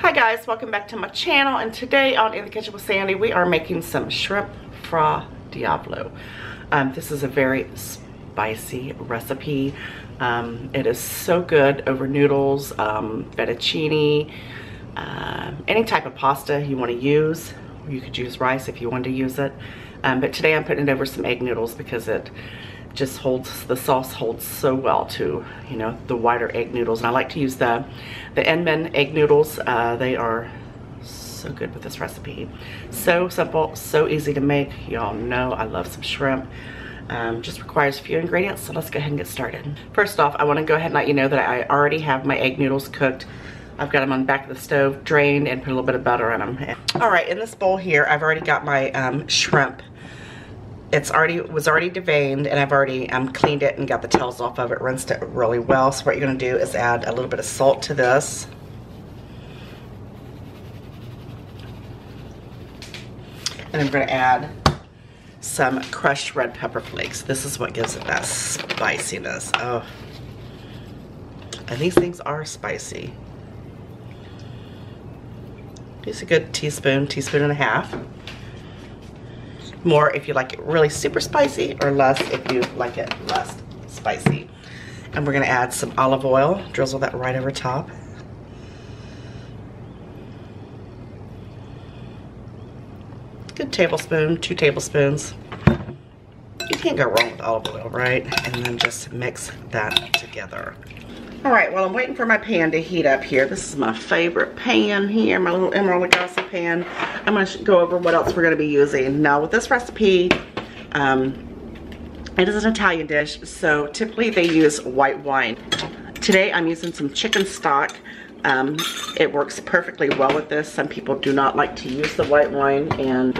Hi guys, welcome back to my channel, and today on In the Kitchen with Sandy we are making some shrimp fra Diavolo. This is a very spicy recipe. It is so good over noodles, fettuccine, any type of pasta you want to use. You could use rice if you want to use it, but today I'm putting it over some egg noodles because it just holds, the sauce holds so well to, you know, the wider egg noodles. And I like to use the Enman egg noodles. They are so good with this recipe. So simple, so easy to make. Y'all know I love some shrimp. Just requires a few ingredients, so let's go ahead and get started. First off, I want to go ahead and let you know that I already have my egg noodles cooked. I've got them on the back of the stove, drained, and put a little bit of butter in them. All right, in this bowl here, I've already got my shrimp. Was already deveined, and I've already cleaned it and got the tails off of it, rinsed it really well. So what you're going to do is add a little bit of salt to this. And I'm going to add some crushed red pepper flakes. This is what gives it that spiciness. Oh, and these things are spicy. Use a good teaspoon and a half. More if you like it really super spicy, or less if you like it less spicy. And we're going to add some olive oil, drizzle that right over top. Good tablespoon, 2 tablespoons. You can't go wrong with olive oil, right? And then just mix that together. All right, well, I'm waiting for my pan to heat up here. This is my favorite pan here, my little Emerald Lagasse pan. I'm going to go over what else we're going to be using. Now, with this recipe, it is an Italian dish, so typically they use white wine. Today, I'm using some chicken stock. It works perfectly well with this. Some people do not like to use the white wine, and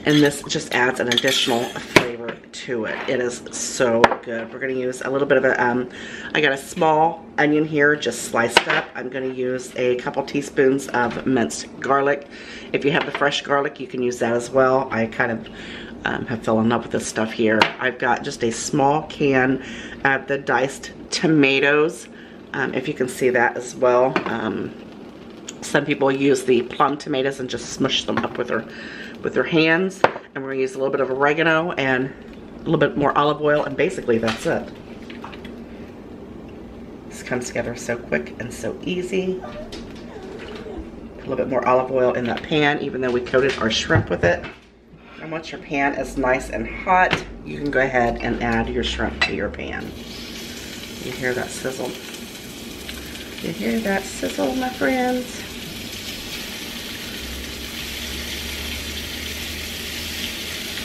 this just adds an additional flavor to it. It is so good. We're going to use a little bit of a, I got a small onion here just sliced up. I'm going to use a couple teaspoons of minced garlic. If you have the fresh garlic, you can use that as well. I kind of have fallen in love with this stuff here. I've got just a small can of the diced tomatoes. If you can see that as well. Some people use the plum tomatoes and just smush them up with their hands. And we're going to use a little bit of oregano and a little bit more olive oil, and basically that's it. This comes together so quick and so easy. Put a little bit more olive oil in that pan, even though we coated our shrimp with it. And once your pan is nice and hot, you can go ahead and add your shrimp to your pan. You hear that sizzle? You hear that sizzle, my friends?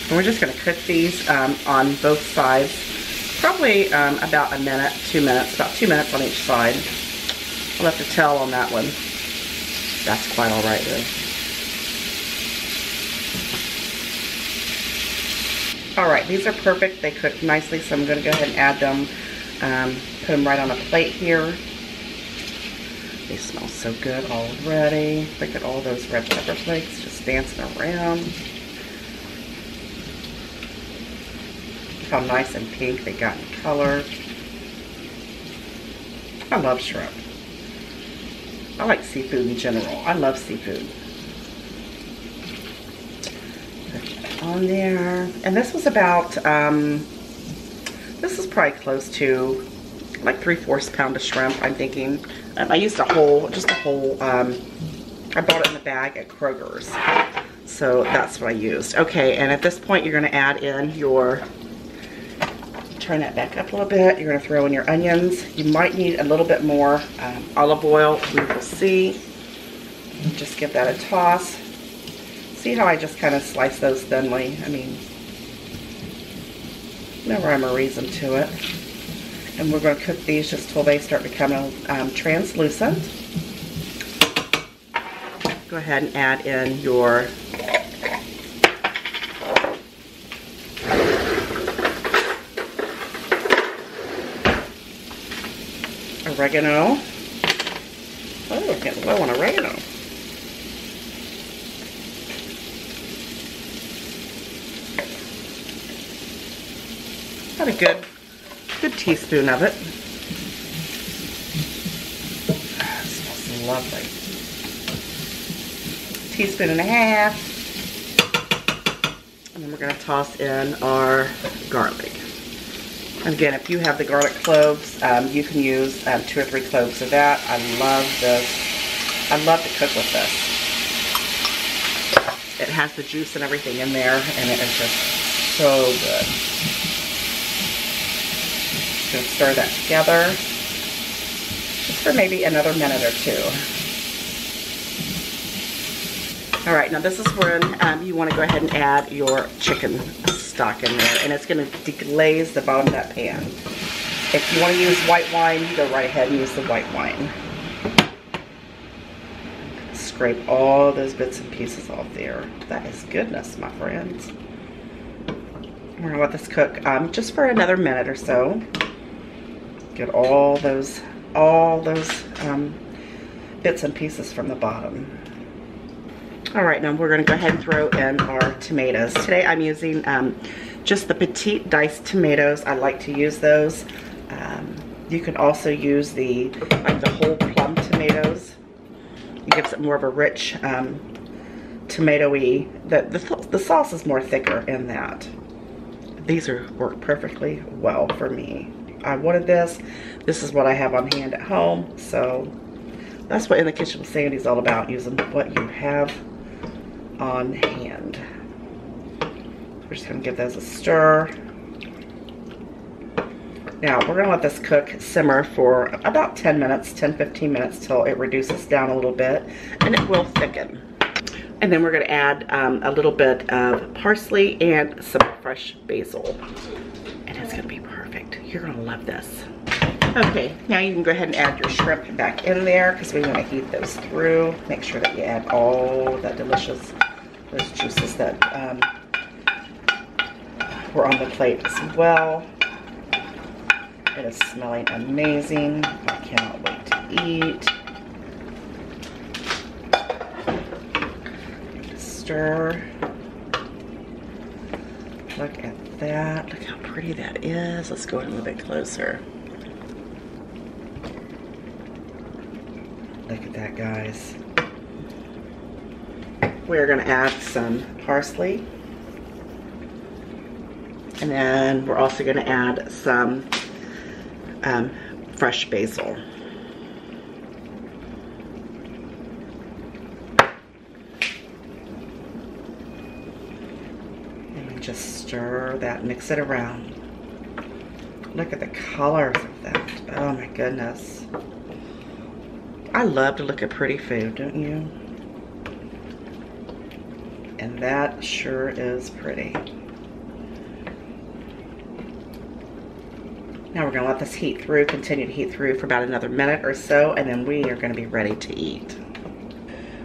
And we're just going to cook these on both sides, probably about a minute, 2 minutes, about 2 minutes on each side. I'll have to tell on that one. That's quite all right though. All right, these are perfect. They cooked nicely, so I'm going to go ahead and add them, put them right on a plate here. They smell so good already. Look at all those red pepper flakes just dancing around. Look how nice and pink they got in color. I love shrimp. I like seafood in general. I love seafood. Put that on there. And this was about, this is probably close to like 3/4 pound of shrimp, I'm thinking. I used just a whole, I bought it in the bag at Kroger's. So that's what I used. Okay, and at this point you're going to add in your, turn that back up a little bit. You're going to throw in your onions. You might need a little bit more olive oil. We will see. Just give that a toss. See how I just kind of slice those thinly? I mean, no rhyme or reason to it. And we're going to cook these just till they start becoming translucent. Go ahead and add in your oregano. Oh, getting low on oregano. Got a good teaspoon of it. It smells lovely. teaspoon and a half. And then we're gonna toss in our garlic. And again, if you have the garlic cloves, you can use 2 or 3 cloves of that. I love this. I love to cook with this. It has the juice and everything in there, and it is just so good. Just gonna stir that together, just for maybe another minute or 2. All right, now this is when you want to go ahead and add your chicken stock in there, and it's going to deglaze the bottom of that pan. If you want to use white wine, you go right ahead and use the white wine. Scrape all those bits and pieces off there. That is goodness, my friends. We're going to let this cook just for another minute or so. Get all those bits and pieces from the bottom. All right, now we're going to go ahead and throw in our tomatoes. Today I'm using just the petite diced tomatoes. I like to use those. You can also use the whole plum tomatoes. It gives it more of a rich tomatoey. The sauce is more thicker in that. These work perfectly well for me. I wanted this. This is what I have on hand at home. So that's what In the Kitchen with Sandy is all about, using what you have on hand. We're just going to give those a stir. Now we're going to let this cook simmer for about 10 minutes, 10-15 minutes, till it reduces down a little bit, and it will thicken. And then we're going to add a little bit of parsley and some fresh basil, and it's going to be perfect. You're going to love this. Okay, now you can go ahead and add your shrimp back in there, because we want to heat those through. Make sure that you add all that delicious, those juices that were on the plate as well. It is smelling amazing. I cannot wait to eat. Stir. Look at that. Look how pretty that is. Let's go a little bit closer. Look at that, guys. We're going to add some parsley. And then we're also going to add some fresh basil. And just stir that, mix it around. Look at the colors of that. Oh my goodness. I love to look at pretty food, don't you? And that sure is pretty. Now we're going to let this heat through, continue to heat through for about another minute or so, and then we are going to be ready to eat.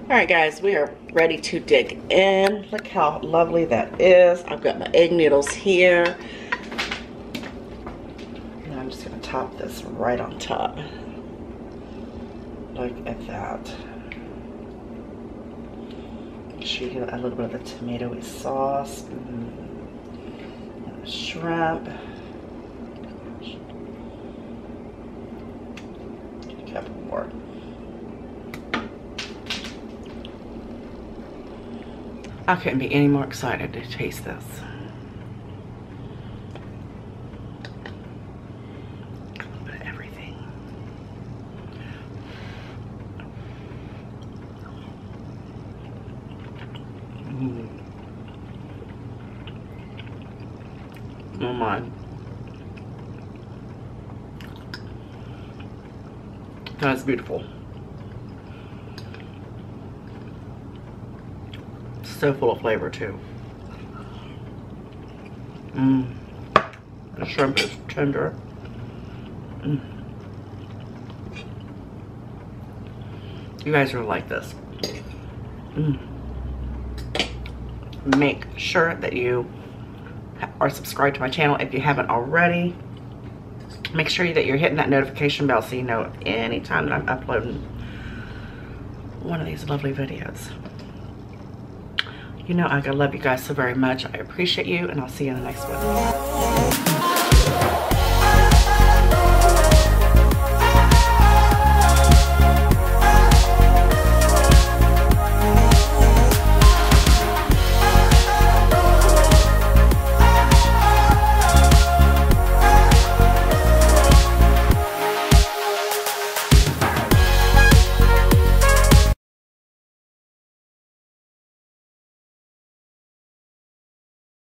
All right, guys, we are ready to dig in. Look how lovely that is. I've got my egg noodles here. And I'm just going to top this right on top. Look at that. Show you a little bit of the tomatoey sauce. And the shrimp. A couple more. I couldn't be any more excited to taste this. A little bit of everything. Oh my. That's beautiful. So full of flavor too. The shrimp is tender. You guys are like this. Make sure that you are subscribed to my channel if you haven't already. Make sure that you're hitting that notification bell so you know anytime that I'm uploading one of these lovely videos. You know I love you guys so very much. I appreciate you, and I'll see you in the next one.